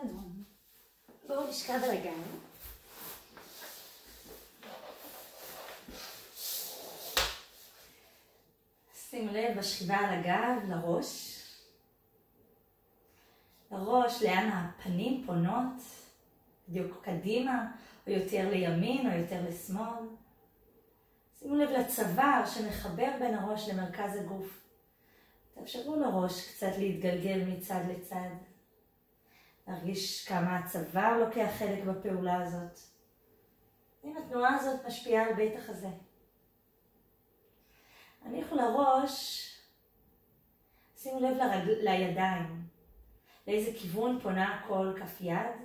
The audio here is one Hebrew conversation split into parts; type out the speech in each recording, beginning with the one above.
שלום. בואו נשכב על הגב. שימו לב בשכיבה על הגב לראש. לראש לאן הפנים פונות, בדיוק קדימה, או יותר לימין או יותר לשמאל. שימו לב לצוואר שמחבר בין הראש למרכז הגוף. תאפשרו לראש קצת להתגלגל מצד לצד. להרגיש כמה הצוואר לוקח חלק בפעולה הזאת. אם התנועה הזאת משפיעה על בית החזה. הניחו לראש, שימו לב לידיים. לאיזה כיוון פונה כל כף יד,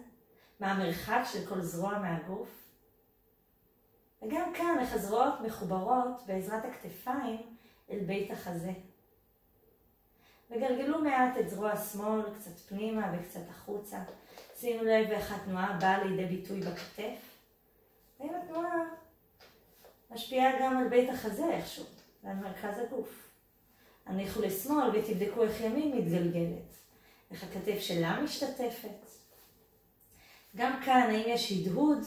מה המרחק של כל זרוע מהגוף. וגם כאן איך הזרועות מחוברות בעזרת הכתפיים אל בית החזה. וגלגלו מעט את זרוע השמאל, קצת פנימה וקצת החוצה. שימו לב איך התנועה באה לידי ביטוי בכתף. ואם התנועה משפיעה גם על בית החזה איכשהו, ועל מרכז הגוף. הניחו לשמאל ותבדקו איך ימין מתגלגלת. איך הכתף שלה משתתפת. גם כאן האם יש הדהוד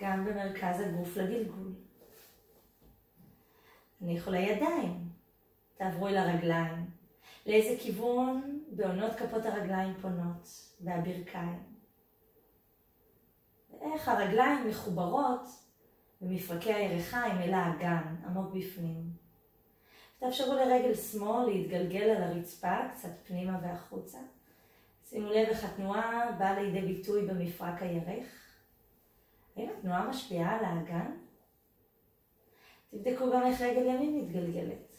גם במרכז הגוף לגלגול. הניחו לידיים. תעברו אל הרגליים. לאיזה כיוון בעונות כפות הרגליים פונות והברכיים. ואיך הרגליים מחוברות במפרקי הירכיים אל האגן עמוק בפנים. תאפשרו לרגל שמאל להתגלגל על הרצפה קצת פנימה והחוצה. שימו לב איך התנועה באה לידי ביטוי במפרק הירך. האם התנועה משפיעה על האגן? תבדקו גם איך רגל ימין מתגלגלת.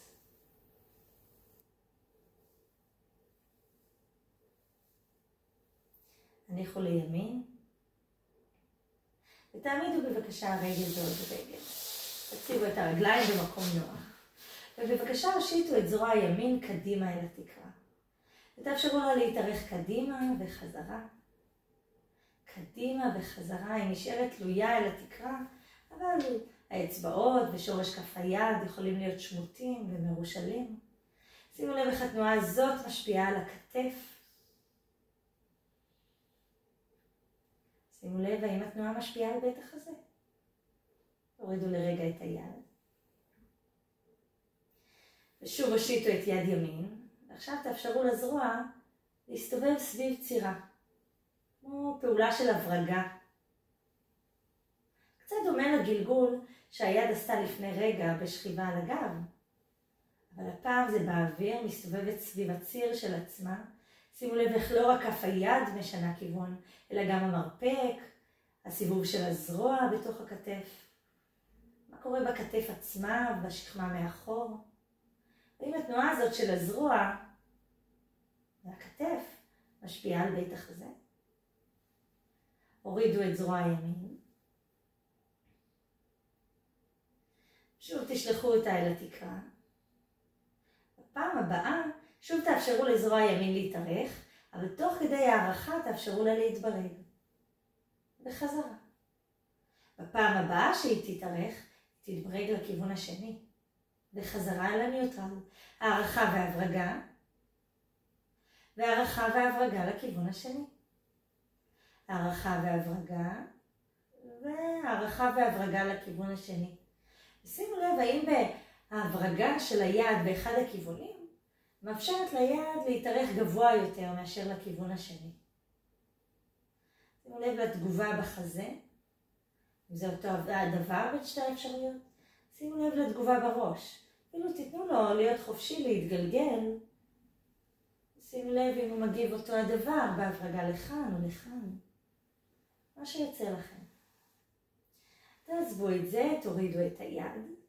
הניחו לימין. ותעמידו בבקשה רגל ועוד רגל. תציבו את הרגליים במקום נוח. ובבקשה הושיטו את זרוע הימין קדימה אל התקרה. ותאפשרו לה להתארך קדימה וחזרה. קדימה וחזרה, היא נשארת תלויה אל התקרה, אבל האצבעות ושורש כף היד יכולים להיות שמוטים ומרושלים. שימו לב איך התנועה הזאת משפיעה על הכתף. שימו לב האם התנועה משפיעה על בית החזה. הורידו לרגע את היד. ושוב הושיטו את יד ימין. ועכשיו תאפשרו לזרוע להסתובב סביב צירה. כמו פעולה של הברגה. קצת דומה לגלגול שהיד עשתה לפני רגע בשכיבה על הגב. אבל הפעם זה באוויר, מסתובבת סביב הציר של עצמה. שימו לב איך לא רק כף היד משנה כיוון, אלא גם המרפק, הסיבוב של הזרוע בתוך הכתף. מה קורה בכתף עצמה, בשכמה מאחור? ואם התנועה הזאת של הזרוע והכתף משפיעה על בית החזה. הורידו את זרוע הימין. שוב תשלחו אותה אל התקרה. בפעם הבאה שוב תאפשרו לזרוע הימין להתארך, אבל תוך כדי הערכה תאפשרו לה להתברג. וחזרה. בפעם הבאה שהיא תתארך, תתברג לכיוון השני. וחזרה אל הניוטרל. הערכה והברגה. והערכה והברגה לכיוון השני. הערכה והברגה. והערכה והברגה לכיוון השני. שימו לב האם בהברגה של היד באחד הכיוונים מאפשרת ליד להתארך גבוה יותר מאשר לכיוון השני. שימו לב לתגובה בחזה. זה אותו הדבר בין שתי האפשרויות. שימו לב לתגובה בראש. אפילו תיתנו לו להיות חופשי להתגלגל. שימו לב אם הוא מגיב אותו הדבר בהברגה לכאן או לכאן. מה שיוצא לכם. תעזבו את זה, תורידו את היד.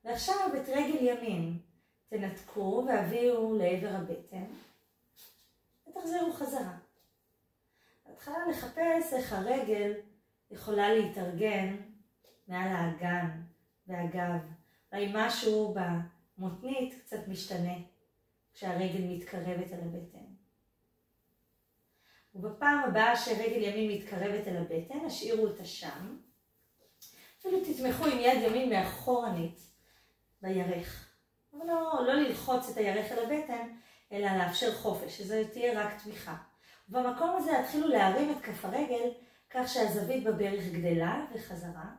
ועכשיו את רגל ימין תנתקו והביאו לעבר הבטן. ותחזרו חזרה. בהתחלה לחפש איך הרגל יכולה להתארגן מעל האגן והגב. אולי משהו במותנית קצת משתנה כשהרגל מתקרבת אל הבטן. ובפעם הבאה שרגל ימין מתקרבת אל הבטן, השאירו אותה שם. אפילו תתמכו עם יד ימין מאחורנית בירך. אבל לא ללחוץ את הירך אל הבטן, אלא לאפשר חופש, שזה תהיה רק תמיכה. במקום הזה התחילו להרים את כף הרגל, כך שהזווית בברך גדלה וחזרה.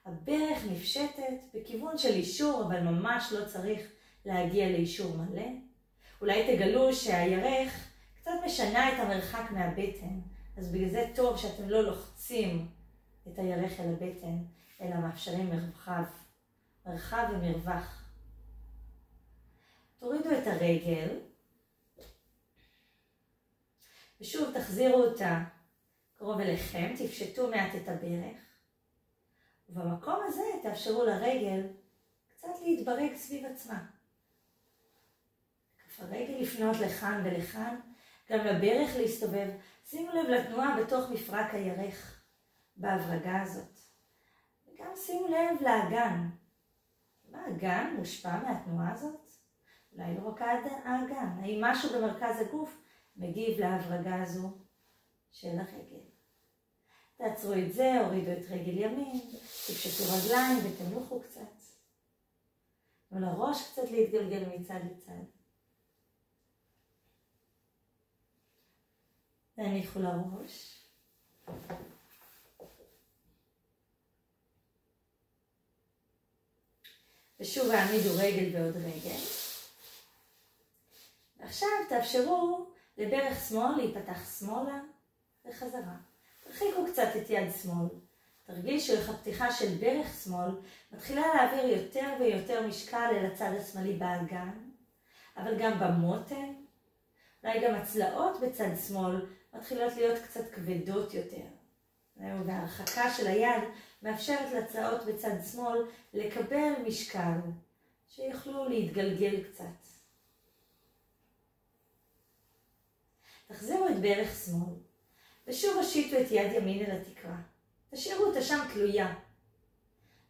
הברך נפשטת בכיוון של אישור, אבל ממש לא צריך להגיע לאישור מלא. אולי תגלו שהירך קצת משנה את המרחק מהבטן, אז בגלל זה טוב שאתם לא לוחצים את הירך אל הבטן, אלא מאפשרים מרחב ומרווח. תורידו את הרגל, ושוב תחזירו אותה קרוב אליכם, תפשטו מעט את הברך. ובמקום הזה תאפשרו לרגל קצת להתברג סביב עצמה. כף הרגל לפנות לכאן ולכאן, גם לברך להסתובב. שימו לב לתנועה בתוך מפרק הירך בהברגה הזאת. וגם שימו לב לאגן. מה האגן מושפע מהתנועה הזאת? אולי לא רק האגן. האם משהו במרכז הגוף מגיב להברגה הזו של הרגל? תעצרו את זה, הורידו את רגל ימין, תפשטו רגליים ותנוחו קצת. תנו לראש קצת להתגלגל מצד לצד. תניחו לראש. ושוב העמידו רגל ועוד רגל. ועכשיו תאפשרו לברך שמאל להיפתח שמאלה וחזרה. תרחיקו קצת את יד שמאל. תרגישו איך הפתיחה של ברך שמאל מתחילה להעביר יותר ויותר משקל אל הצד השמאלי באגן, אבל גם במותן. אולי גם הצלעות בצד שמאל מתחילות להיות קצת כבדות יותר. וההרחקה של היד מאפשרת לצלעות בצד שמאל לקבל משקל, שיוכלו להתגלגל קצת. תחזירו את ברך שמאל, ושוב השיטו את יד ימין אל התקרה. תשאירו אותה שם תלויה.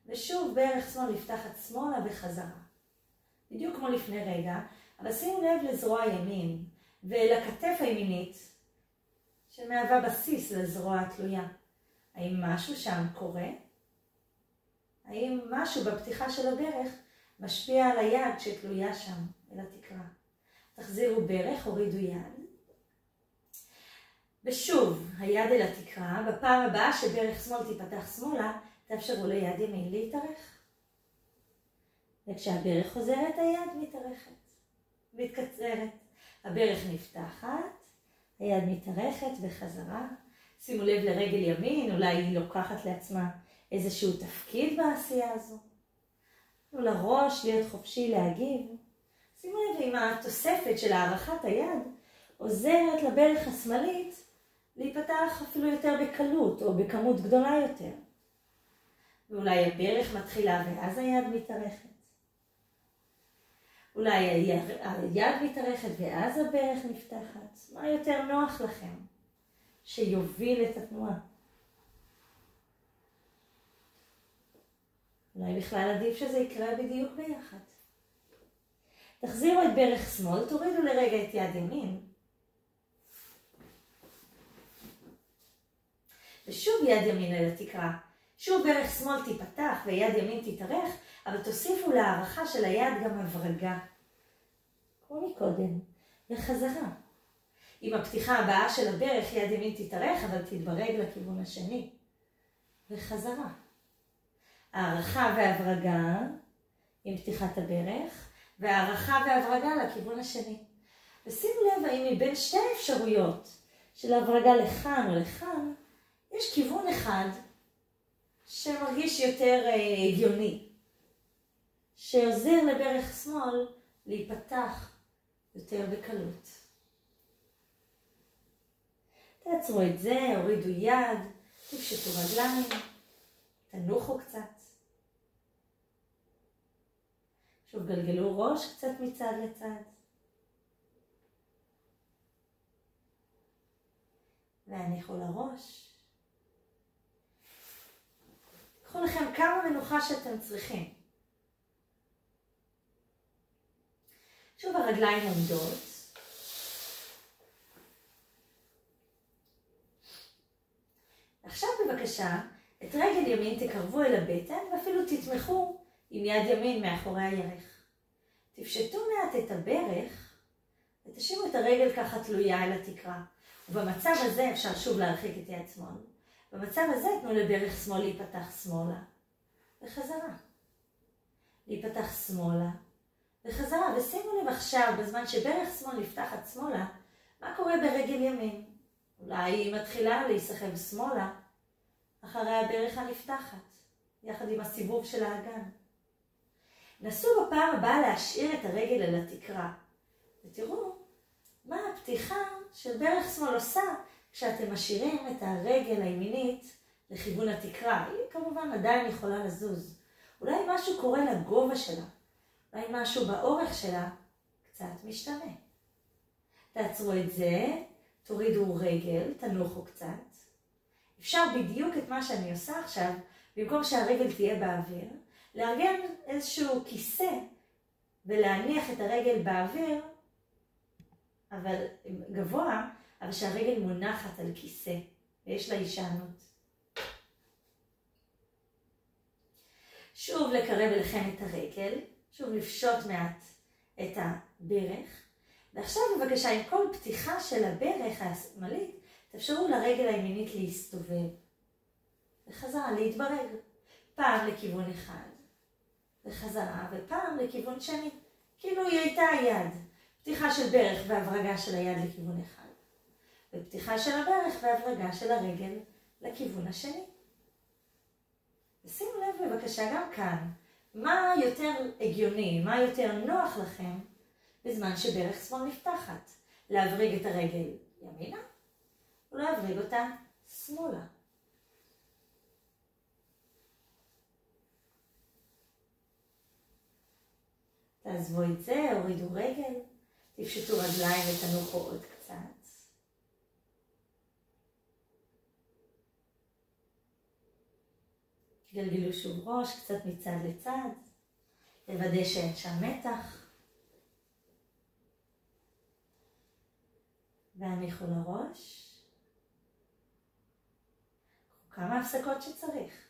ושוב ברך שמאל נפתחת שמאלה וחזרה. בדיוק כמו לפני רגע, אבל שימו לב לזרוע ימין ולכתף הימינית, שמהווה בסיס לזרוע התלויה. האם משהו שם קורה? האם משהו בפתיחה של הברך משפיע על היד שתלויה שם אל התקרה? תחזירו ברך, הורידו יד. ושוב, היד אל התקרה. בפעם הבאה שברך שמאל תיפתח שמאלה, תאפשרו ליד ימין להתארך. וכשהברך חוזרת, היד מתקצרת. הברך נפתחת, היד מתארכת וחזרה. שימו לב לרגל ימין, אולי היא לוקחת לעצמה איזשהו תפקיד בעשייה הזו. תנו לראש להיות חופשי להגיב. שימו לב אם התוספת של הערכת היד עוזרת לברך השמאלית להיפתח אפילו יותר בקלות או בכמות גדולה יותר. ואולי הברך מתחילה ואז היד מתארכת. אולי היד מתארכת ואז הברך נפתחת. מה יותר נוח לכם שיוביל את התנועה? אולי בכלל עדיף שזה יקרה בדיוק ביחד. תחזירו את ברך שמאל, תורידו לרגע את יד ימין. ושוב יד ימין אל התקרה. שוב ברך שמאל תיפתח ויד ימין תתארך, אבל תוסיפו להערכה של היד גם הברגה. כמו מקודם, וחזרה. עם הפתיחה הבאה של הברך יד ימין תתארך, אבל תתברג לכיוון השני. וחזרה. הערכה והברגה עם פתיחת הברך, והערכה והברגה לכיוון השני. ושימו לב האם מבין שתי האפשרויות של הברגה לכאן או לכאן, יש כיוון אחד שמרגיש יותר הגיוני, שעוזר לברך שמאל להיפתח יותר בקלות. תעצרו את זה, הורידו יד, תפשטו רגליים, תנוחו קצת. שוב גלגלו ראש קצת מצד לצד. והניחו לראש. קחו לכם כמה מנוחה שאתם צריכים. שוב הרגליים עומדות. עכשיו בבקשה, את רגל ימין תקרבו אל הבטן ואפילו תתמכו עם יד ימין מאחורי הירך. תפשטו מעט את הברך ותשאירו את הרגל ככה תלויה אל התקרה. ובמצב הזה אפשר שוב להרחיק את יד שמאל. במצב הזה תנו לברך שמאל להיפתח שמאלה וחזרה. להיפתח שמאלה וחזרה. ושימו לב עכשיו, בזמן שברך שמאל נפתחת שמאלה, מה קורה ברגל ימין? אולי היא מתחילה להיסחב שמאלה אחרי הברך הנפתחת, יחד עם הסיבוב של האגן. נסו בפעם הבאה להשאיר את הרגל אל התקרה, ותראו מה הפתיחה של ברך שמאל עושה כשאתם משאירים את הרגל הימינית לכיוון התקרה. היא כמובן עדיין יכולה לזוז. אולי משהו קורה לגובה שלה, אולי משהו באורך שלה קצת משתנה. תעצרו את זה, תורידו רגל, תנוחו קצת. אפשר בדיוק את מה שאני עושה עכשיו, במקום שהרגל תהיה באוויר, לארגן איזשהו כיסא ולהניח את הרגל באוויר, אבל גבוה, אבל שהרגל מונחת על כיסא ויש לה הישענות. שוב לקרב אליכם את הרגל, שוב לפשוט מעט את הברך, ועכשיו בבקשה עם כל פתיחה של הברך השמאלית, תאפשרו לרגל הימינית להסתובב וחזרה להתברג, פעם לכיוון אחד וחזרה ופעם לכיוון שני, כאילו היא הייתה היד. פתיחה של ברך והברגה של היד לכיוון אחד, ופתיחה של הברך והברגה של הרגל לכיוון השני. ושימו לב בבקשה גם כאן, מה יותר הגיוני, מה יותר נוח לכם בזמן שברך שמאל נפתחת? להבריג את הרגל ימינה או להבריג אותה שמאלה? תעזבו את זה, הורידו רגל, תפשטו רגליים ותנוחו עוד קצת. גלגלו שוב ראש קצת מצד לצד, לוודא שאין שם מתח. והניחו לראש. כמה הפסקות שצריך.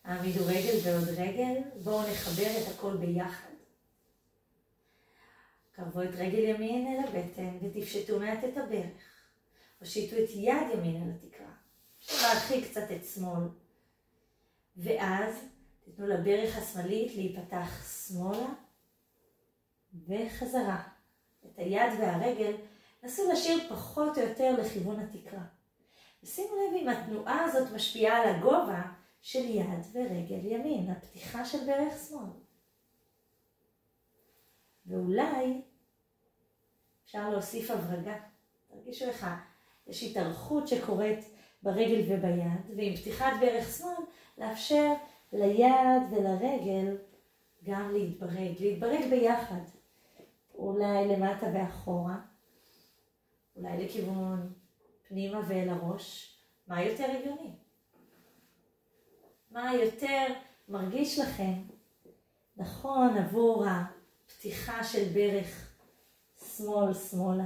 העמידו רגל ועוד רגל, בואו נחבר את הכל ביחד. קרבו את רגל ימין אל הבטן ותפשטו מעט את הברך. הושיטו את יד ימין אל התקרה. להרחיק קצת את שמאל. ואז תתנו לברך השמאלית להיפתח שמאלה וחזרה. את היד והרגל נסו להשאיר פחות או יותר לכיוון התקרה. ושימו לב אם התנועה הזאת משפיעה על הגובה של יד ורגל ימין, הפתיחה של ברך שמאל. ואולי אפשר להוסיף הברגה. תרגישו איך יש התארכות שקורית ברגל וביד, ועם פתיחת ברך שמאל לאפשר ליד ולרגל גם להתברג ביחד. אולי למטה ואחורה, אולי לכיוון פנימה ואל הראש. מה יותר הגיוני? מה יותר מרגיש לכם נכון עבור הפתיחה של ברך שמאלה?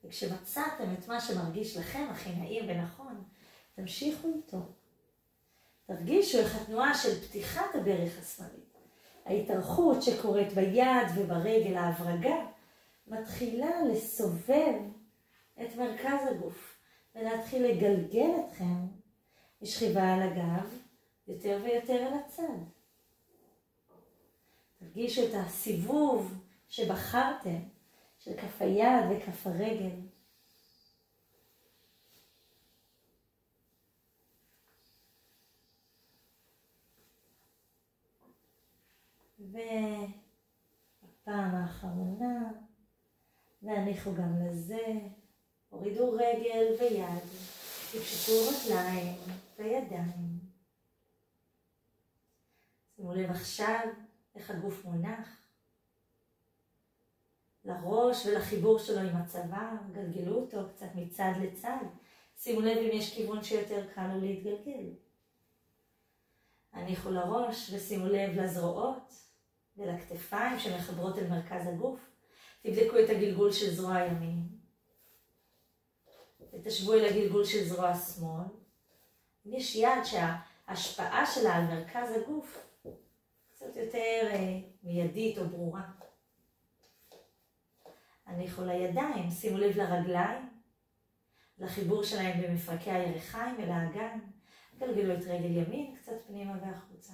וכשמצאתם את מה שמרגיש לכם הכי נעים ונכון, תמשיכו איתו. תרגישו איך התנועה של פתיחת הברך השמאלית, ההתארכות שקורית ביד וברגל, ההברגה, מתחילה לסובב את מרכז הגוף ולהתחיל לגלגל אתכם משכיבה על הגב יותר ויותר אל הצד. תרגישו את הסיבוב שבחרתם של כף היד וכף הרגל. ובפעם האחרונה, והניחו גם לזה, הורידו רגל ויד, תפשטו רגליים וידיים. שימו לב עכשיו איך הגוף מונח. לראש ולחיבור שלו עם הצוואר, גלגלו אותו קצת מצד לצד. שימו לב אם יש כיוון שיותר קל לו להתגלגל. הניחו לראש ושימו לב לזרועות ולכתפיים שמחברות אל מרכז הגוף. תבדקו את הגלגול של זרוע ימין. ותשבו אל הגלגול של זרוע שמאל. אם יש יד ההשפעה שלה על מרכז הגוף קצת יותר מיידית או ברורה. הניחו לידיים, שימו לב לרגליים, לחיבור שלהם במפרקי הירכיים אל האגן. גלגלו את רגל ימין קצת פנימה והחוצה.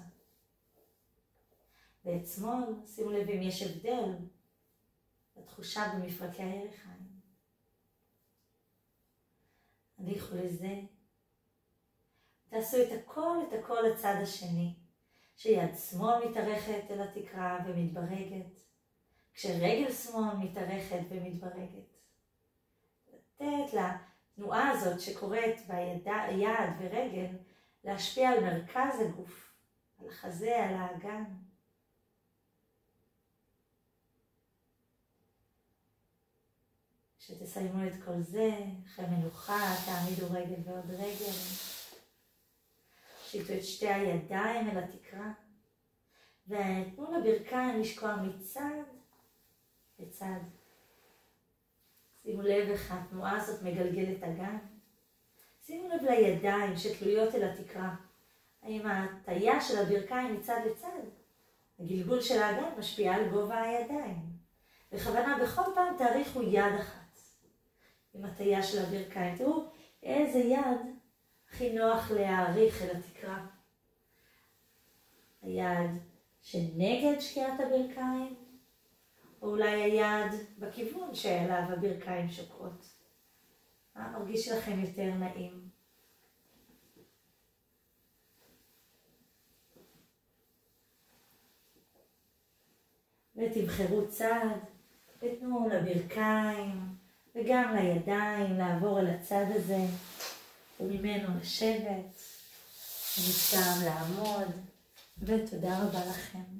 ואת שמאל, שימו לב אם יש הבדל בתחושה במפרקי הירכיים. הניחו לזה. תעשו את הכל לצד השני. שיד שמאל מתארכת אל התקרה ומתברגת. כשרגל שמאל מתארכת ומתברגת. לתת לתנועה הזאת שקורית ביד ורגל להשפיע על מרכז הגוף, על החזה, על האגן. כשתסיימו את כל זה, אחרי מנוחה, תעמידו רגל ועוד רגל. שיטו את שתי הידיים אל התקרה, ותנו לברכיים לשקוע מצד לצד. שימו לב איך התנועה הזאת מגלגלת אגן. שימו לב לידיים שתלויות אל התקרה. האם ההטיה של הברכיים מצד לצד, הגלגול של האגן משפיע על גובה הידיים. בכוונה בכל פעם תאריכו יד אחת עם הטיה של הברכיים. תראו איזה יד הכי נוח להאריך אל התקרה. היד שנגד שקיעת הברכיים, או אולי היד בכיוון שאליו הברכיים שוקעות. מה מרגיש לכם יותר נעים? ותבחרו צד, ותנו לברכיים וגם לידיים לעבור אל הצד הזה, וממנו לשבת, ומשם לעמוד, ותודה רבה לכם.